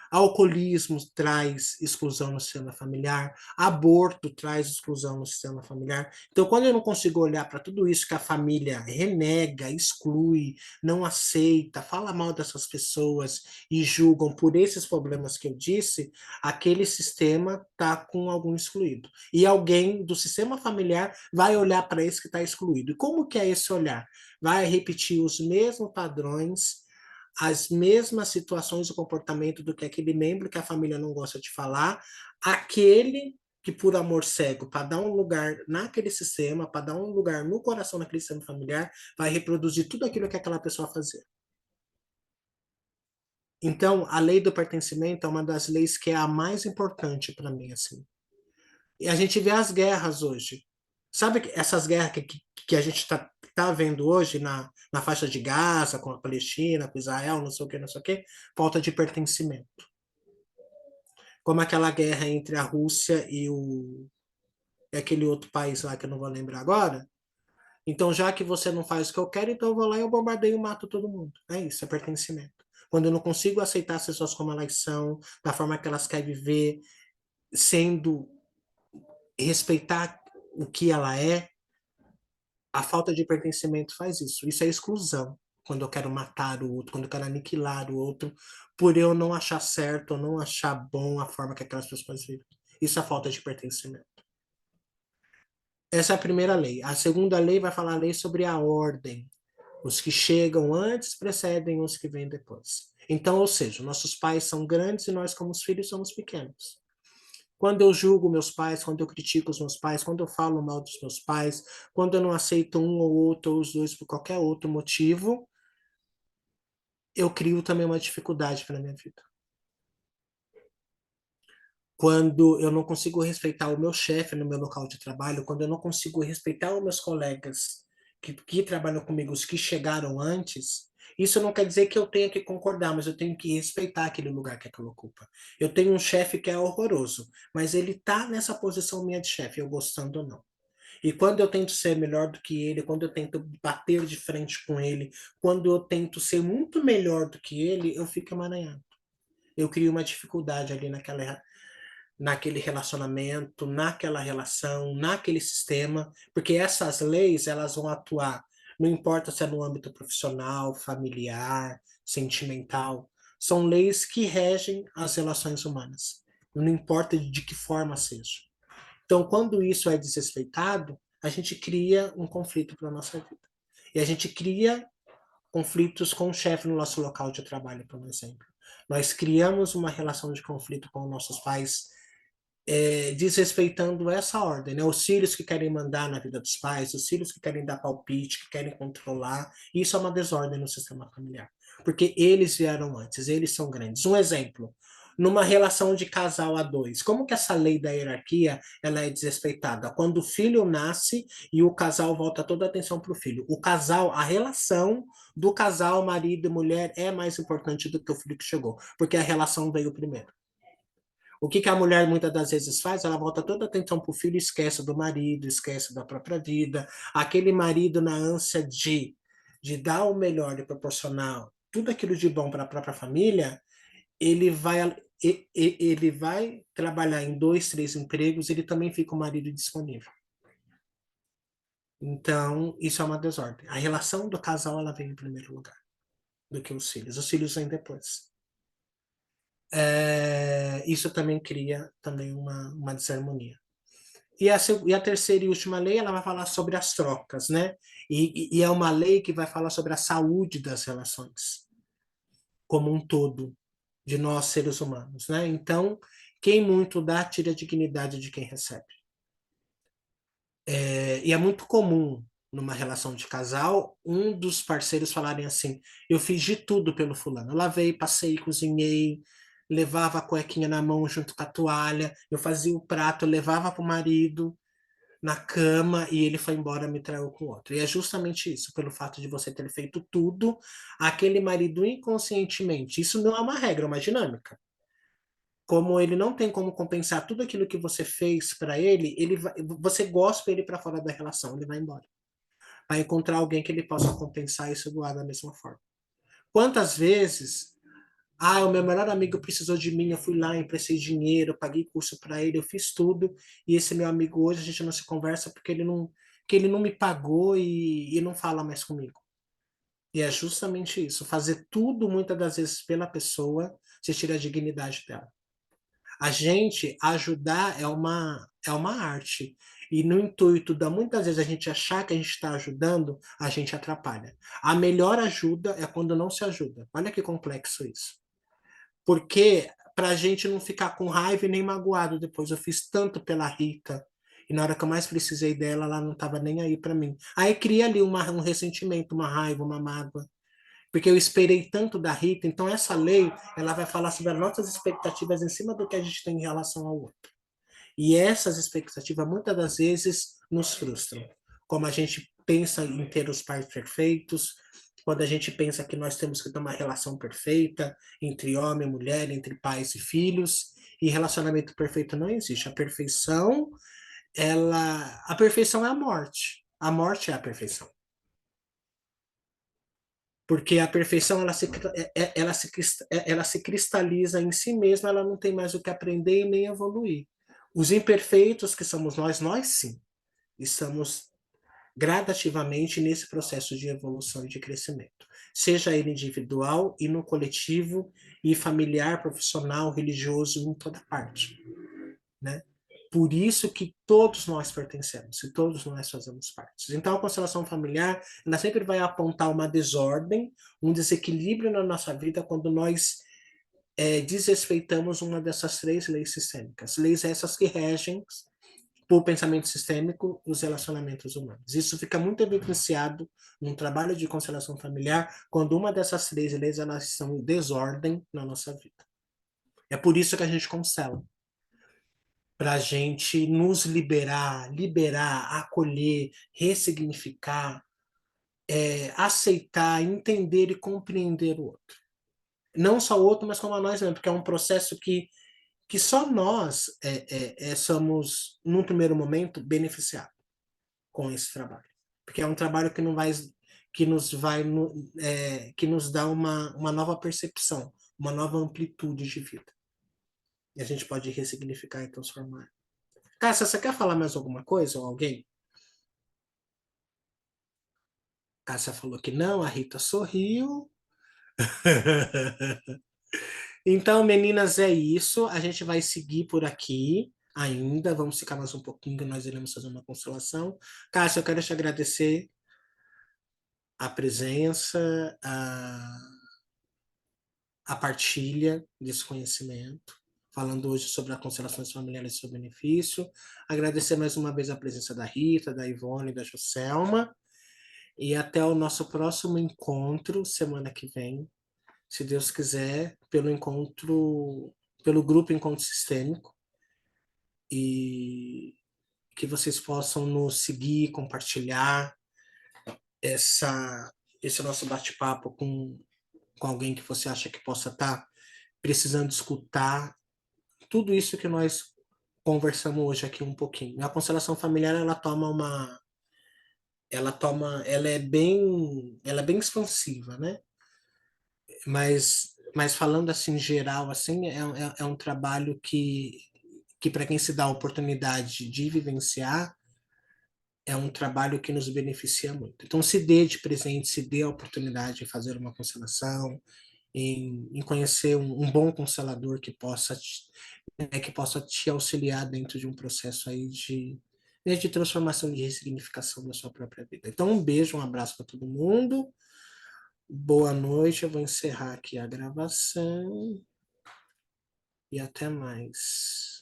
alcoolismo traz exclusão no sistema familiar, aborto traz exclusão no sistema familiar. Então, quando eu não consigo olhar para tudo isso que a família renega, exclui, não aceita, fala mal dessas pessoas e julgam por esses problemas que eu disse, aquele sistema está com algum excluído. E alguém do sistema familiar vai olhar para esse que está excluído. E como que é esse olhar? Vai repetir os mesmos padrões, as mesmas situações e comportamento do que aquele membro que a família não gosta de falar, aquele que por amor cego, para dar um lugar naquele sistema, para dar um lugar no coração daquele sistema familiar, vai reproduzir tudo aquilo que aquela pessoa fazia. Então, a lei do pertencimento é uma das leis que é a mais importante para mim, assim. E a gente vê as guerras hoje. Sabe essas guerras que a gente tá vendo hoje na faixa de Gaza, com a Palestina, com Israel, não sei o que, não sei o que? Falta de pertencimento. Como aquela guerra entre a Rússia e aquele outro país lá que eu não vou lembrar agora. Então, já que você não faz o que eu quero, então eu vou lá e eu bombardeio e mato todo mundo. É isso, é pertencimento. Quando eu não consigo aceitar as pessoas como elas são, da forma que elas querem viver, sendo respeitar o que ela é, a falta de pertencimento faz isso. Isso é exclusão. Quando eu quero matar o outro, quando eu quero aniquilar o outro, por eu não achar certo ou não achar bom a forma que aquelas pessoas vivem. Isso é falta de pertencimento. Essa é a primeira lei. A segunda lei vai falar a lei sobre a ordem. Os que chegam antes precedem os que vêm depois. Então, ou seja, nossos pais são grandes e nós, como os filhos, somos pequenos. Quando eu julgo meus pais, quando eu critico os meus pais, quando eu falo mal dos meus pais, quando eu não aceito um ou outro, ou os dois por qualquer outro motivo, eu crio também uma dificuldade para a minha vida. Quando eu não consigo respeitar o meu chefe no meu local de trabalho, quando eu não consigo respeitar os meus colegas que trabalham comigo, os que chegaram antes, isso não quer dizer que eu tenha que concordar, mas eu tenho que respeitar aquele lugar que aquilo ocupa. Eu tenho um chefe que é horroroso, mas ele está nessa posição minha de chefe, eu gostando ou não. E quando eu tento ser melhor do que ele, quando eu tento bater de frente com ele, quando eu tento ser muito melhor do que ele, eu fico emaranhado. eu crio uma dificuldade ali naquele relacionamento, naquela relação, naquele sistema, porque essas leis, elas vão atuar, não importa se é no âmbito profissional, familiar, sentimental, são leis que regem as relações humanas, não importa de que forma seja. Então, quando isso é desrespeitado, a gente cria um conflito para a nossa vida. E a gente cria conflitos com o chefe no nosso local de trabalho, por exemplo. Nós criamos uma relação de conflito com nossos pais, desrespeitando essa ordem, né? Os filhos que querem mandar na vida dos pais, os filhos que querem dar palpite, que querem controlar, isso é uma desordem no sistema familiar, porque eles vieram antes, eles são grandes. Um exemplo, numa relação de casal a dois, como que essa lei da hierarquia ela é desrespeitada? Quando o filho nasce e o casal volta toda a atenção para o filho. O casal, a relação do casal, marido e mulher, é mais importante do que o filho que chegou, porque a relação veio primeiro. O que a mulher muitas das vezes faz? Ela volta toda a atenção para o filho e esquece do marido, esquece da própria vida. Aquele marido, na ânsia de dar o melhor e proporcionar tudo aquilo de bom para a própria família, ele vai trabalhar em 2, 3 empregos, ele também fica o marido disponível. Então, isso é uma desordem. A relação do casal ela vem em primeiro lugar do que os filhos. Os filhos vêm depois. Isso também cria também uma desarmonia. E a terceira e última lei, ela vai falar sobre as trocas, né? E é uma lei que vai falar sobre a saúde das relações, como um todo, de nós seres humanos, né? Então, quem muito dá, tira a dignidade de quem recebe. E é muito comum, numa relação de casal, um dos parceiros falarem assim, eu fiz de tudo pelo fulano. Eu lavei, passei, cozinhei, levava a cuequinha na mão junto com a toalha, eu fazia o prato, eu levava para o marido na cama e ele foi embora, me traiu com outro. E é justamente isso, pelo fato de você ter feito tudo, aquele marido inconscientemente, isso não é uma regra, é uma dinâmica. Como ele não tem como compensar tudo aquilo que você fez para ele, você gospe ele para fora da relação, ele vai embora. Vai encontrar alguém que ele possa compensar isso doar da mesma forma. Quantas vezes, o meu melhor amigo precisou de mim, eu fui lá, emprestei dinheiro, paguei curso para ele, eu fiz tudo, e esse meu amigo hoje a gente não se conversa porque ele não me pagou e não fala mais comigo. E é justamente isso, fazer tudo muitas das vezes pela pessoa, você tira a dignidade dela. A gente ajudar é uma arte. E no intuito da muitas vezes a gente achar que a gente está ajudando, a gente atrapalha. A melhor ajuda é quando não se ajuda. Olha que complexo isso. Porque para a gente não ficar com raiva e nem magoado depois. Eu fiz tanto pela Rita. E na hora que eu mais precisei dela, ela não estava nem aí para mim. Aí cria ali um ressentimento, uma raiva, uma mágoa porque eu esperei tanto da Rita, então essa lei, ela vai falar sobre as nossas expectativas em cima do que a gente tem em relação ao outro. E essas expectativas, muitas das vezes, nos frustram. Como a gente pensa em ter os pais perfeitos, quando a gente pensa que nós temos que ter uma relação perfeita entre homem e mulher, entre pais e filhos, e relacionamento perfeito não existe. A perfeição é a morte. A morte é a perfeição. Porque a perfeição ela se cristaliza em si mesma, ela não tem mais o que aprender e nem evoluir. Os imperfeitos que somos nós sim, estamos gradativamente nesse processo de evolução e de crescimento, seja ele individual e no coletivo e familiar, profissional, religioso, em toda parte, né? Por isso que todos nós pertencemos e todos nós fazemos parte. Então, a constelação familiar, ela sempre vai apontar uma desordem, um desequilíbrio na nossa vida quando nós desrespeitamos uma dessas 3 leis sistêmicas. Leis essas que regem por pensamento sistêmico os relacionamentos humanos. Isso fica muito evidenciado num trabalho de constelação familiar quando uma dessas 3 leis elas estão em desordem na nossa vida. É por isso que a gente constela. Para a gente nos liberar, acolher, ressignificar, aceitar, entender e compreender o outro. Não só o outro, mas como a nós mesmos, porque é um processo que só nós somos, num primeiro momento, beneficiados com esse trabalho. Porque é um trabalho que nos dá uma nova percepção uma nova amplitude de vida. E a gente pode ressignificar e transformar. Cássia, você quer falar mais alguma coisa ou alguém? Cássia falou que não, a Rita sorriu. Então, meninas, é isso. A gente vai seguir por aqui ainda. Vamos ficar mais um pouquinho, que nós iremos fazer uma constelação. Cássia, eu quero te agradecer a presença, a partilha desse conhecimento, falando hoje sobre as constelações familiares e seu benefício. Agradecer mais uma vez a presença da Rita, da Ivone, da Joselma. E até o nosso próximo encontro, semana que vem, se Deus quiser, pelo grupo Encontro Sistêmico. E que vocês possam nos seguir, compartilhar essa, esse nosso bate-papo com alguém que você acha que possa estar precisando escutar tudo isso que nós conversamos hoje aqui um pouquinho. A constelação familiar, ela é bem expansiva, né? Mas falando assim em geral, assim, é um trabalho que para quem se dá a oportunidade de vivenciar, é um trabalho que nos beneficia muito. Então, se dê de presente, se dê a oportunidade de fazer uma constelação, em conhecer um bom constelador que possa te auxiliar dentro de um processo aí de transformação, de ressignificação da sua própria vida. Então, um beijo, um abraço para todo mundo. Boa noite, eu vou encerrar aqui a gravação e até mais.